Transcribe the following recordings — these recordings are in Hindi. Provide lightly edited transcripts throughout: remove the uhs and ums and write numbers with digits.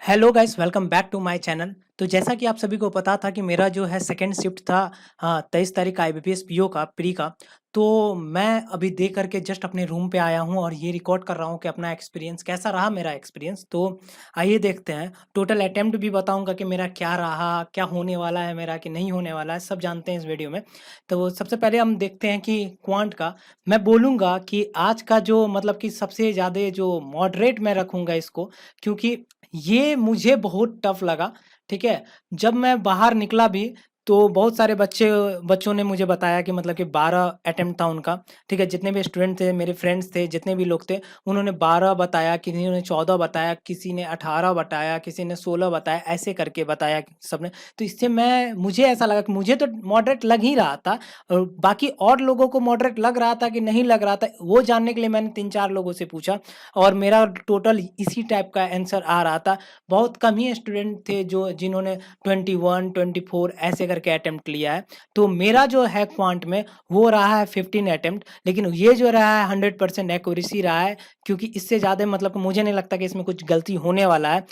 Hello guys, welcome back to my channel. तो जैसा कि आप सभी को पता था कि मेरा जो है सेकंड शिफ्ट था 23 तारीख का आईबीपीएस पीओ का प्री का। तो मैं अभी दे करके जस्ट अपने रूम पे आया हूँ और ये रिकॉर्ड कर रहा हूँ कि अपना एक्सपीरियंस कैसा रहा मेरा एक्सपीरियंस। तो आइए देखते हैं। टोटल अटेम्प्ट भी बताऊँगा कि मेरा क्या रहा, क्या होने वाला है मेरा कि नहीं होने वाला है, सब जानते हैं इस वीडियो में। तो सबसे पहले हम देखते हैं कि क्वांट का मैं बोलूँगा कि आज का जो मतलब कि सबसे ज़्यादा जो मॉडरेट मैं रखूँगा इसको, क्योंकि ये मुझे बहुत टफ लगा, ठीक है? जब मैं बाहर निकला भी तो बहुत सारे बच्चों ने मुझे बताया कि मतलब कि 12 अटेम्प्ट था उनका, ठीक है? जितने भी स्टूडेंट थे, मेरे फ्रेंड्स थे, जितने भी लोग थे, उन्होंने 12 बताया, किसी ने 14 बताया, किसी ने 18 बताया, किसी ने 16 बताया, ऐसे करके बताया सबने। तो इससे मुझे ऐसा लगा कि मुझे तो मॉडरेट लग ही रहा था और बाकी और लोगों को मॉडरेट लग रहा था कि नहीं लग रहा था, वो जानने के लिए मैंने 3-4 लोगों से पूछा और मेरा टोटल इसी टाइप का आंसर आ रहा था। बहुत कम ही स्टूडेंट थे जो जिन्होंने 21, 24 ऐसे करके अटेम्प्ट लिया है। तो मेरा जो है क्वांट में वो रहा है 15 अटेम्प्ट, लेकिन ये जो रहा है 100% एक्यूरेसी रहा है, क्योंकि इससे ज़्यादा मतलब कि मुझे नहीं लगता कि इसमें कुछ गलती होने वाला है।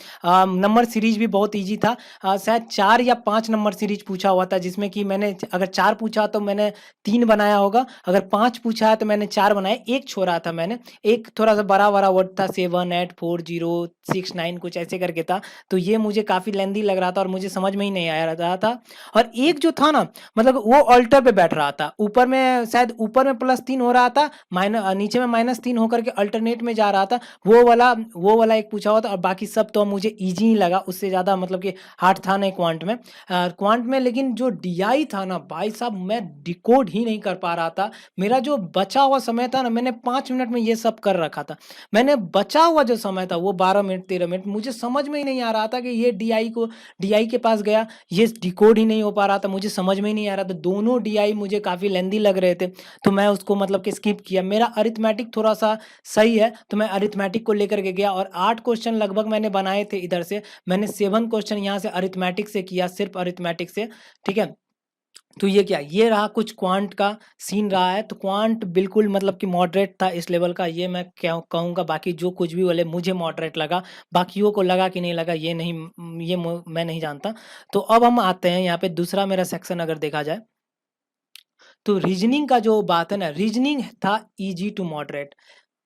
नंबर सीरीज भी बहुत ईज़ी था। शायद 4 या 5 नंबर सीरीज पूछा हुआ था, जिसमें कि मैंने अगर 4 पूछा तो मैंने 3 बनाया होगा, अगर 5 पूछा है तो मैंने 4 बनाए, 1 छोड़ा था मैंने। एक थोड़ा-सा बड़ा-बड़ा वर्ड था 7, 8, 4, 0, 6, 9 कुछ ऐसे करके था। तो ये मुझे काफ़ी लेंथी लग रहा था और मुझे समझ में ही नहीं आ रहा था। और एक जो था ना, मतलब वो अल्टर पे बैठ रहा था। ऊपर में शायद ऊपर में +3 हो रहा था, नीचे में -3 होकर के अल्टरनेट में जा रहा था। वो वाला एक पूछा हुआ था और बाकी सब तो मुझे ईज़ी ही लगा, उससे ज़्यादा मतलब कि हार्ड था नहीं क्वांट में। क्वांट में लेकिन जो डीआई था ना भाई साहब, मैं डिकोड ही नहीं कर पा रहा था। मेरा जो बचा हुआ समय था ना, मैंने 5 मिनट में ये सब कर रखा था। मैंने बचा हुआ जो समय था वो 12 मिनट 13 मिनट मुझे समझ में ही नहीं आ रहा था कि ये डीआई के पास गया, ये डिकोड ही नहीं हो पा रहा था, मुझे समझ में ही नहीं आ रहा था। दोनों डीआई मुझे काफ़ी लेंथी लग रहे थे, तो मैं उसको मतलब कि स्किप किया। मेरा अरिथमेटिक थोड़ा-सा सही है, तो मैं अरिथमेटिक को लेकर के गया और 8 क्वेश्चन लगभग मैंने बनाए थे इधर से। मैंने 7 क्वेश्चन यहाँ से अरिथमेटिक से किया, सिर्फ़ अरिथमेटिक से, ठीक है? तो ये रहा कुछ क्वांट का सीन रहा है। तो क्वांट बिल्कुल मतलब कि मॉडरेट था इस लेवल का, ये मैं क्या कहूँगा। बाकी जो कुछ भी बोले मुझे मॉडरेट लगा, बाकियों को लगा कि नहीं लगा ये नहीं मैं नहीं जानता। तो अब हम आते हैं यहाँ पे दूसरा मेरा सेक्शन अगर देखा जाए, तो रीजनिंग का जो बात है ना, रीजनिंग था ईज़ी टू मॉडरेट।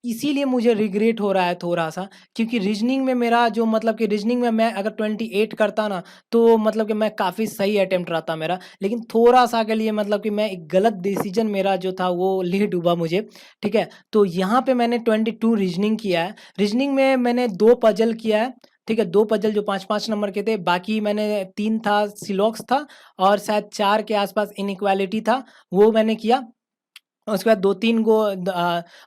इसीलिए मुझे रिग्रेट हो रहा है थोड़ा-सा, क्योंकि रीज़निंग में मेरा जो मतलब कि रीज़निंग में मैं अगर 28 करता ना, तो मतलब कि मैं काफ़ी सही अटेम्प्ट रहता मेरा। लेकिन थोड़ा-सा के लिए मतलब कि मैं एक गलत डिसीज़न मेरा जो था वो ले डूबा मुझे, ठीक है? तो यहाँ पे मैंने 22 रीज़निंग किया है। रीज़निंग में मैंने 2 पज़ल किया है, ठीक है? 2 पज़ल जो 5-5 नंबर के थे, बाकी मैंने 3 था सिलॉक्स था और शायद 4 के आस-पास इनइक्वालिटी था, वो मैंने किया। उसके बाद 2-3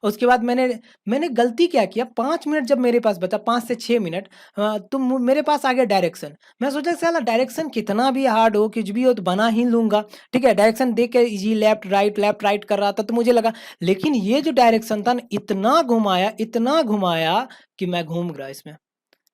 उसके बाद मैंने मैंने गलती क्या किया, 5 मिनट जब मेरे पास बचा, 5 से 6 मिनट, तो मेरे पास आ गया डायरेक्शन। मैं सोचा साला डायरेक्शन कितना भी हार्ड हो, कुछ भी हो तो बना ही लूँगा, ठीक है? डायरेक्शन देख के इजी लेफ्ट राइट कर रहा था तो मुझे लगा, लेकिन ये जो डायरेक्शन था ना, इतना घुमाया कि मैं घूम गया इसमें।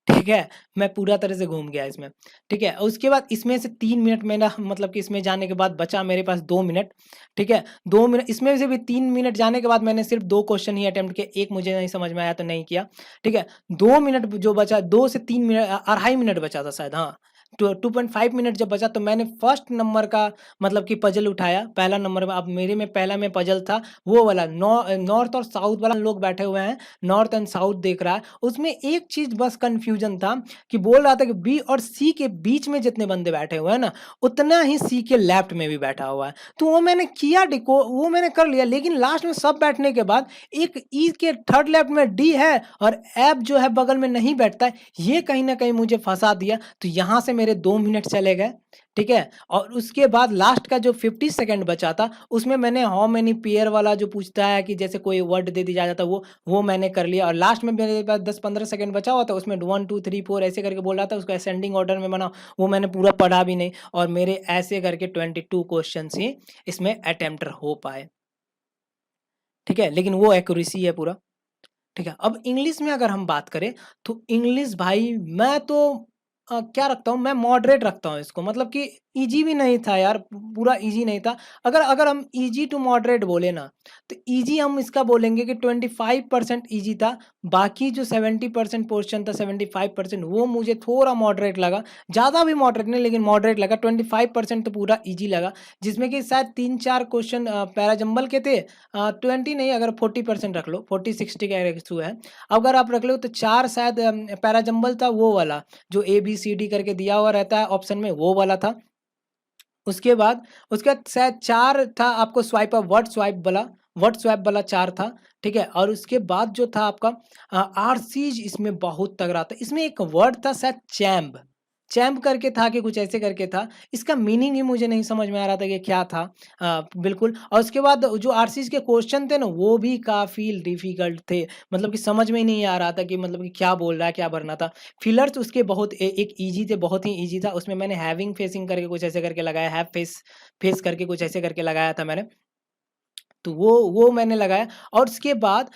ठीक है? मैं पूरा तरह से घूम गया इसमें, ठीक है? उसके बाद इसमें से 3 मिनट मेरा मतलब कि इसमें जाने के बाद बचा मेरे पास 2 मिनट, ठीक है? 2 मिनट इसमें से भी 3 मिनट जाने के बाद मैंने सिर्फ़ 2 क्वेश्चन ही अटेम्प्ट किए, 1 मुझे नहीं समझ में आया तो नहीं किया, ठीक है? 2 मिनट जो बचा, 2 से 3 मिनट, अढ़ाई मिनट बचा था शायद, हाँ। 2.5 मिनट जब बचा तो मैंने फर्स्ट नंबर का मतलब कि पज़ल उठाया, पहला नंबर में। अब मेरे में पहला में पज़ल था वो वाला, नॉर्थ और साउथ वाला लोग बैठे हुए हैं, नॉर्थ एंड साउथ देख रहा है। उसमें एक चीज़ बस कन्फ्यूज़न था कि बोल रहा था कि बी और सी के बीच में जितने बंदे बैठे हुए हैं ना, उतना ही सी के लेफ्ट में भी बैठा हुआ है। तो वो मैंने कर लिया, लेकिन लास्ट में सब बैठने के बाद एक ई के थर्ड लेफ्ट में डी है और एफ जो है बगल में नहीं बैठता है, ये कहीं न कहीं मुझे फँसा दिया। तो यहाँ से मेरे 2 मिनट चले गए, ठीक है? और उसके बाद लास्ट का जो 50 सेकंड बचा था, उसमें मैंने हाउ मेनी पेयर वाला जो पूछता है कि जैसे कोई वर्ड दे दिया जाता है, वो मैंने कर लिया और लास्ट में मेरे पास 10-15 सेकंड बचा हुआ था, उसमें 1, 2, 3, 4 ऐसे करके बोल रहा था, उसको असेंडिंग ऑर्डर में बनाओ, वो मैंने पूरा पढ़ा भी नहीं और मेरे ऐसे करके 22 क्वेश्चन्स ही इसमें अटेम्प्ट हो पाए, ठीक है? लेकिन वो एक्यूरेसी है पूरा, ठीक है? अब इंग्लिश में अगर हम बात करें, तो इंग्लिश भाई मैं तो क्या रखता हूँ, मैं मॉडरेट रखता हूँ इसको, मतलब कि ईज़ी भी नहीं था यार, पूरा ईज़ी नहीं था। अगर अगर हम ईज़ी टू मॉडरेट बोले ना, तो ईज़ी हम इसका बोलेंगे कि 25% ईज़ी था, बाकी जो 70% पोर्शन था, 75% वो मुझे थोड़ा मॉडरेट लगा। ज़्यादा भी मॉडरेट नहीं, लेकिन मॉडरेट लगा। 25% तो पूरा ईज़ी लगा, जिसमें कि शायद 3-4 क्वेश्चन पैराजंबल के थे। 20 नहीं, अगर 40% रख लो, 40-60 का रेश्यो है। अगर आप रख लो तो 4 शायद पैराजंबल था, वो वाला, जो ए-बी-सी-डी करके दिया हुआ रहता है ऑप्शन में, वो वाला था। उसके बाद शायद 4 था आपको स्वाइप अप वर्ड स्वाइप वाला 4 था, ठीक है? और उसके बाद जो था आपका आरसीज़ इसमें बहुत तगड़ा था। इसमें एक वर्ड था शायद चैम्प, चैम्प करके था कि कुछ ऐसे करके था। इसका मीनिंग ही मुझे नहीं समझ में आ रहा था कि क्या था। बिल्कुल। और उसके बाद जो आरसीज़ के क्वेश्चन थे ना, वो भी काफ़ी डिफ़िकल्ट थे। मतलब कि समझ में ही नहीं आ रहा था कि मतलब कि क्या बोल रहा है, क्या भरना था। फिलर्स उसके बहुत एक ईज़ी थे, बहुत ही ईज़ी था। उसमें मैंने हैविंग, फेसिंग करके कुछ ऐसे करके लगाया, हैव फेस करके कुछ ऐसे करके लगाया था मैंने। तो वो मैंने लगाया और उसके बाद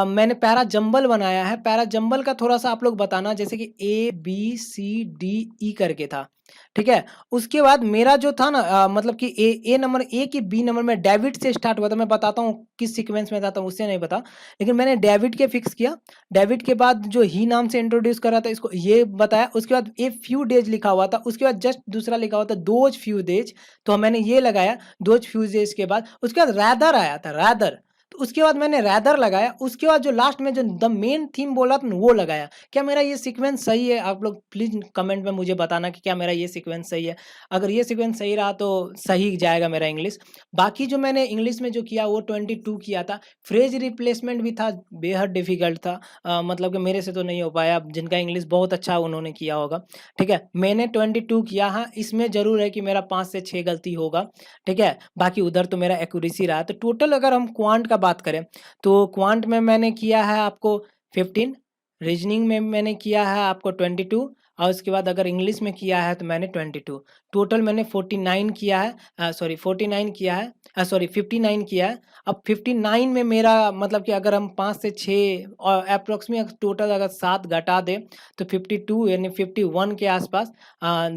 मैंने पैरा जंबल बनाया है। पैरा जंबल का थोड़ा-सा आप लोग बताना, जैसे कि ए, बी, सी, डी, ई करके था, ठीक है? उसके बाद मेरा जो था ना मतलब कि ए नंबर, ए की बी नंबर में डेविड से स्टार्ट हुआ था। मैं बताता हूँ किस सीक्वेंस में था, तो उससे नहीं पता। लेकिन मैंने डेविड के फिक्स किया। डेविड के बाद जो ही नाम से इंट्रोड्यूस करा था इसको, ये बताया। उसके बाद ए फ्यू डेज़ लिखा हुआ था। उसके बाद जस्ट दूसरा लिखा हुआ था दोज़ फ्यू डेज़, तो मैंने ये लगाया। दोज़ फ्यू डेज़ के बाद उसके बाद रादर आया था, रादर। तो उसके बाद मैंने रादर लगाया। उसके बाद जो लास्ट में जो द मेन थीम बोला था ना, वो लगाया। क्या मेरा ये सीक्वेंस सही है? आप लोग प्लीज़ कमेंट में मुझे बताना कि क्या मेरा ये सीक्वेंस सही है? अगर ये सीक्वेंस सही रहा तो सही जाएगा मेरा इंग्लिश। बाकी जो मैंने इंग्लिश में जो किया वो 22 किया था। फ्रेज़ रिप्लेसमेंट भी था, बेहद डिफ़िकल्ट था। मतलब कि मेरे से तो नहीं हो पाया, जिनका इंग्लिश बहुत अच्छा उन्होंने किया होगा, ठीक है? मैंने 22 किया। हाँ, इसमें ज़रूर है कि मेरा 5 से 6 गलती होगा, ठीक है? बाकी उधर तो मेरा एक्यूरेसी रहा। तो टोटल अगर हम क्वांट का बात करें, तो क्वांट में मैंने किया है आपको 15, रीज़निंग में मैंने किया है आपको 22, और उसके बाद अगर इंग्लिश में किया है तो मैंने 22। टोटल मैंने 49 किया है, सॉरी 49 किया है, सॉरी 59 किया है। अब 59 में मेरा मतलब कि अगर हम 5 से 6 और एप्रोक्सिमेट टोटल अगर 7 घटा दें, तो 52 यानी 51 के आसपास।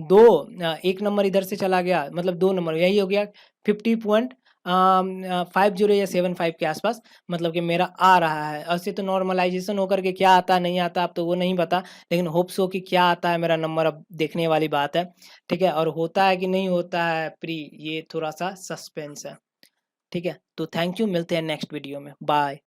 2 1 नंबर इधर से चला गया, मतलब 2 नंबर यही हो गया। 50 पॉइंट 50 या 75 के आसपास मतलब कि मेरा आ रहा है। ऐसे तो नॉर्मलाइज़ेशन होकर के क्या आता नहीं आता अब तो वो नहीं पता, लेकिन होप सो कि क्या आता है मेरा नंबर, अब देखने वाली बात है, ठीक है? और होता है कि नहीं होता है प्री, ये थोड़ा-सा सस्पेंस है, ठीक है? तो थैंक यू, मिलते हैं नेक्स्ट वीडियो में। बाय।